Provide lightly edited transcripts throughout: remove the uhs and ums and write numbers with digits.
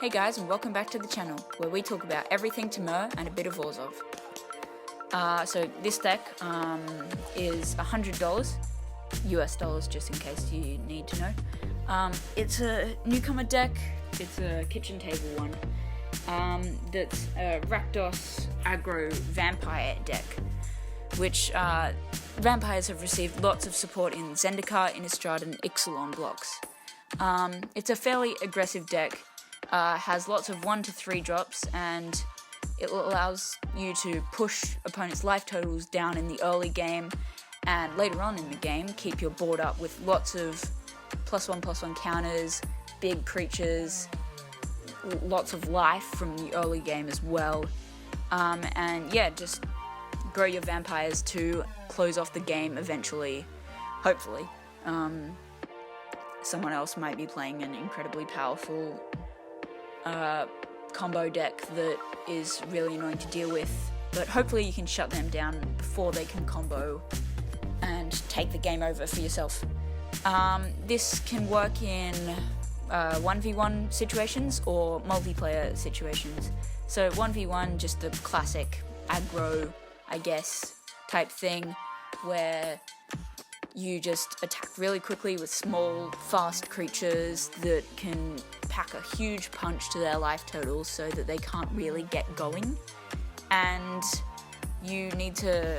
Hey guys, and welcome back to the channel, where we talk about everything Tamur and a bit of Orzhov. So this deck is $100, US dollars, just in case you need to know. It's a newcomer deck, it's a kitchen table one, that's a Rakdos aggro vampire deck, which vampires have received lots of support in Zendikar, Innistrad, and Ixalan blocks. It's a fairly aggressive deck. Has lots of 1 to 3 drops, and it allows you to push opponents' life totals down in the early game, and later on in the game keep your board up with lots of +1/+1 counters, big creatures, lots of life from the early game as well, and yeah, just grow your vampires to close off the game eventually, hopefully. Someone else might be playing an incredibly powerful combo deck that is really annoying to deal with, but hopefully you can shut them down before they can combo and take the game over for yourself. This can work in 1v1 situations or multiplayer situations. So 1v1, just the classic aggro, I guess, type thing, where you just attack really quickly with small, fast creatures that can pack a huge punch to their life totals so that they can't really get going. And you need to,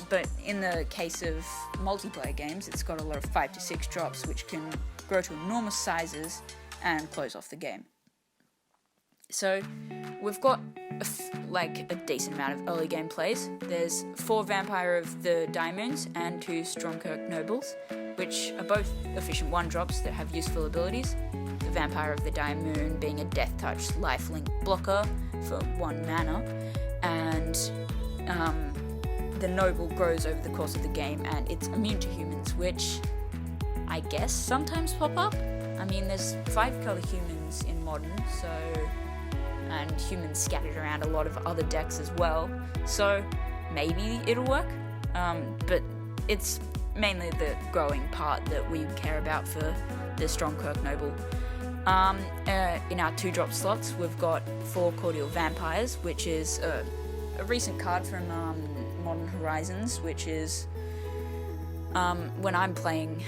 but in the case of multiplayer games, it's got a lot of 5 to 6 drops, which can grow to enormous sizes and close off the game. So we've got a decent amount of early game plays. There's 4 Vampire of the Diamonds and 2 Stromkirk Nobles, which are both efficient 1-drops that have useful abilities. The Vampire of the Diamond being a Death Touch lifelink blocker for 1 mana, and the Noble grows over the course of the game, and it's immune to humans, which I guess sometimes pop up. I mean, there's 5-color humans in Modern, and humans scattered around a lot of other decks as well, so maybe it'll work, but it's mainly the growing part that we care about for the Stromkirk Noble. In our 2-drop slots, we've got 4 Cordial Vampires, which is a recent card from Modern Horizons, which is when I'm playing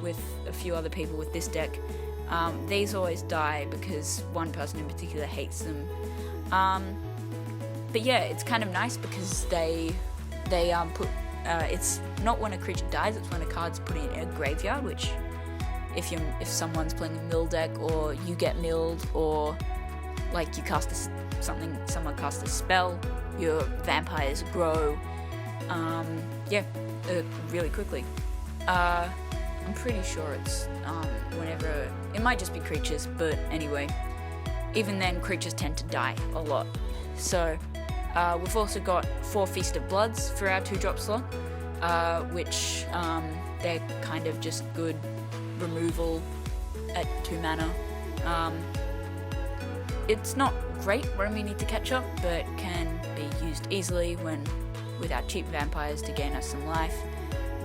with a few other people with this deck, these always die because one person in particular hates them. But yeah, it's kind of nice because they put, it's not when a creature dies, it's when a card's put in a graveyard, which if someone's playing a mill deck, or you get milled, or like you cast someone casts a spell, your vampires grow, really quickly. I'm pretty sure it's whenever, it might just be creatures, but anyway, even then creatures tend to die a lot. So we've also got 4 Feast of Bloods for our 2-drop slot, which they're kind of just good removal at 2 mana. It's not great when we need to catch up, but can be used easily with our cheap vampires to gain us some life.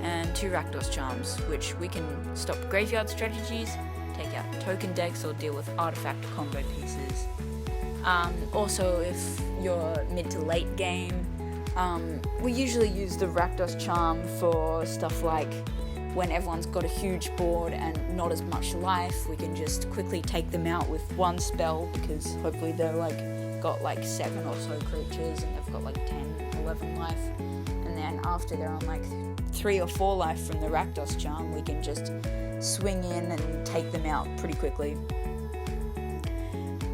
And 2 Rakdos Charms, which we can stop graveyard strategies, take out token decks, or deal with artifact combo pieces. Also, if you're mid to late game, we usually use the Rakdos Charm for stuff like when everyone's got a huge board and not as much life, we can just quickly take them out with 1 spell, because hopefully they're got 7 or so creatures and they've got 10, 11 life. And then after they're on 3 or 4 life from the Rakdos Charm, we can just swing in and take them out pretty quickly.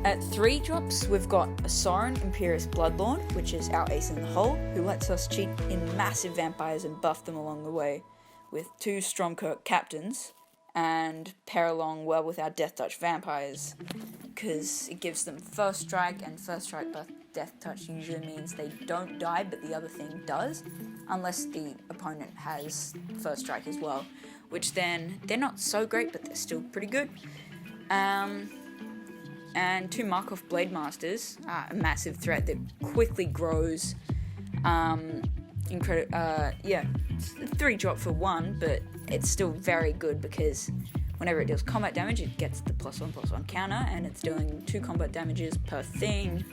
At 3 drops, we've got a Siren, Imperious Bloodlord, which is our ace in the hole, who lets us cheat in massive vampires and buff them along the way, with 2 Stromkirk Captains, and pair along well with our Death Touch vampires, because it gives them first strike, and first strike buff Death Touch usually means they don't die, but the other thing does, unless the opponent has first strike as well, which then they're not so great, but they're still pretty good. And 2 Markov Blademasters, a massive threat that quickly grows. 3 drop for 1, but it's still very good because whenever it deals combat damage, it gets the +1/+1 counter, and it's doing 2 combat damages per thing.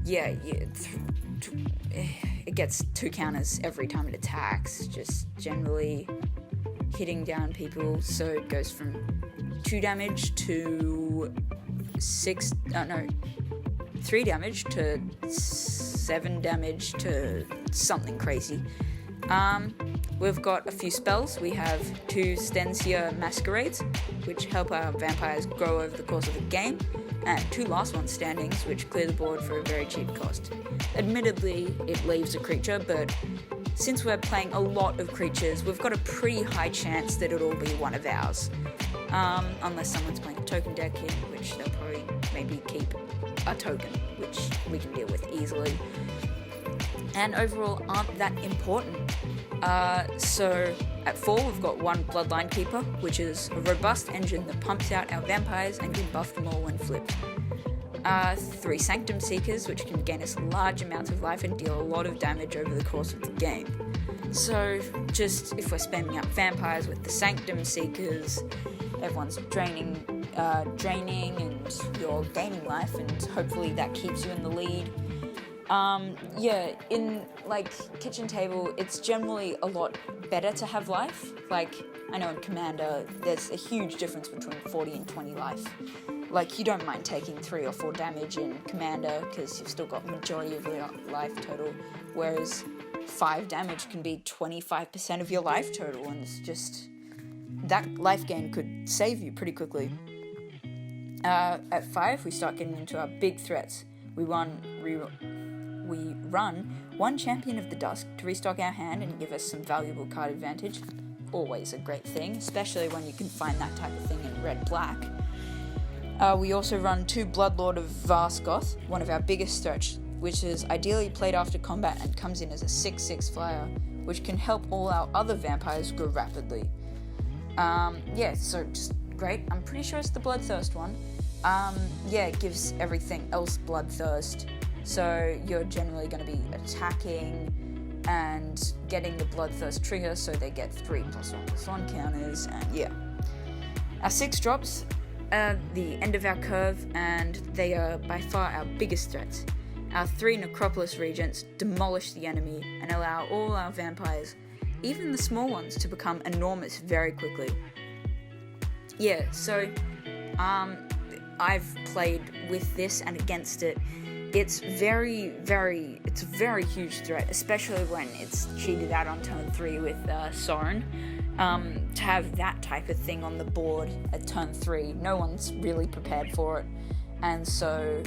It gets 2 counters every time it attacks, just generally hitting down people. So it goes from 2 damage to 3 damage to 7 damage to something crazy. We've got a few spells. We have 2 Stensia Masquerades, which help our vampires grow over the course of the game, and 2 Last One Standings, which clear the board for a very cheap cost. Admittedly, it leaves a creature, but since we're playing a lot of creatures, we've got a pretty high chance that it'll be one of ours. Unless someone's playing a token deck, in which they'll probably maybe keep a token, which we can deal with easily, and overall aren't that important. So at 4, we've got 1 Bloodline Keeper, which is a robust engine that pumps out our vampires and can buff them all when flipped. 3 Sanctum Seekers, which can gain us large amounts of life and deal a lot of damage over the course of the game. So just if we're spamming out vampires with the Sanctum Seekers, everyone's draining and you're gaining life, and hopefully that keeps you in the lead. In kitchen table, it's generally a lot better to have life. I know in Commander, there's a huge difference between 40 and 20 life. You don't mind taking 3 or 4 damage in Commander because you've still got majority of your life total, whereas 5 damage can be 25% of your life total, and it's just that life gain could save you pretty quickly. At 5, we start getting into our big threats. We run 1 Champion of the Dusk to restock our hand and give us some valuable card advantage. Always a great thing, especially when you can find that type of thing in red-black. We also run 2 Bloodlord of Varskoth, one of our biggest threats, which is ideally played after combat and comes in as a 6/6 flyer, which can help all our other vampires grow rapidly. So just great. I'm pretty sure it's the Bloodthirst one. It gives everything else Bloodthirst. So you're generally going to be attacking and getting the Bloodthirst trigger, so they get 3 +1/+1 counters, and Our 6 drops are the end of our curve, and they are by far our biggest threats. Our 3 Necropolis Regents demolish the enemy and allow all our vampires, even the small ones, to become enormous very quickly. I've played with this and against it. It's a very huge threat, especially when it's cheated out on turn 3 with Siren. To have that type of thing on the board at turn 3, no one's really prepared for it. And so,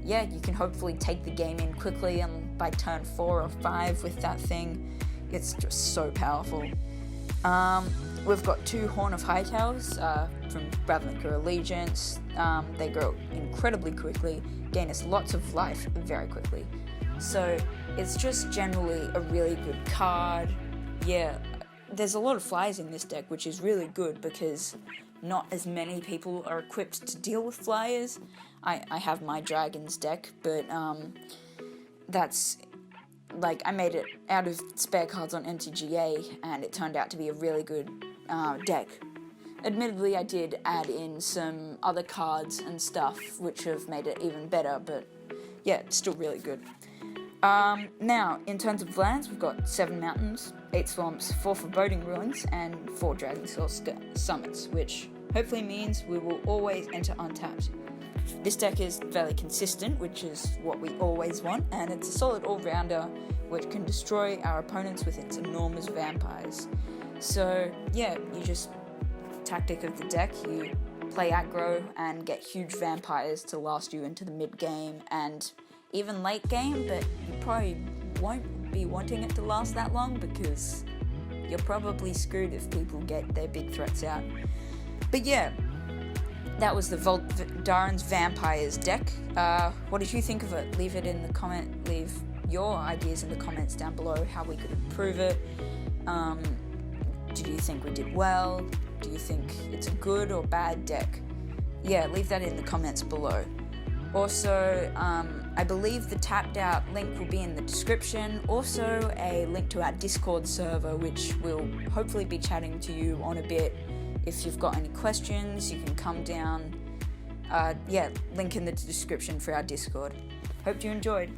you can hopefully take the game in quickly, and by turn 4 or 5 with that thing, it's just so powerful. We've got 2 Horn of Hightowers from Ravnica Allegiance. They grow incredibly quickly, gain us lots of life very quickly. So it's just generally a really good card. There's a lot of flyers in this deck, which is really good because not as many people are equipped to deal with flyers. I have my Dragons deck, but that's... I made it out of spare cards on MTGA, and it turned out to be a really good deck. Admittedly, I did add in some other cards and stuff, which have made it even better, but it's still really good. Now, in terms of lands, we've got 7 mountains, 8 swamps, 4 foreboding ruins, and 4 Dragonsoul summits, which hopefully means we will always enter untapped. This deck is fairly consistent, which is what we always want, and it's a solid all-rounder which can destroy our opponents with its enormous vampires. So, you just... tactic of the deck, you play aggro and get huge vampires to last you into the mid-game and even late game, but you probably won't be wanting it to last that long because you're probably screwed if people get their big threats out. But that was the Voldaren's Vampires deck. What did you think of it? Leave your ideas in the comments down below, how we could improve it. Do you think we did well? Do you think it's a good or bad deck? Leave that in the comments below. Also, I believe the tapped out link will be in the description. Also, a link to our Discord server, which we'll hopefully be chatting to you on a bit if you've got any questions, you can come down. Link in the description for our Discord. Hope you enjoyed.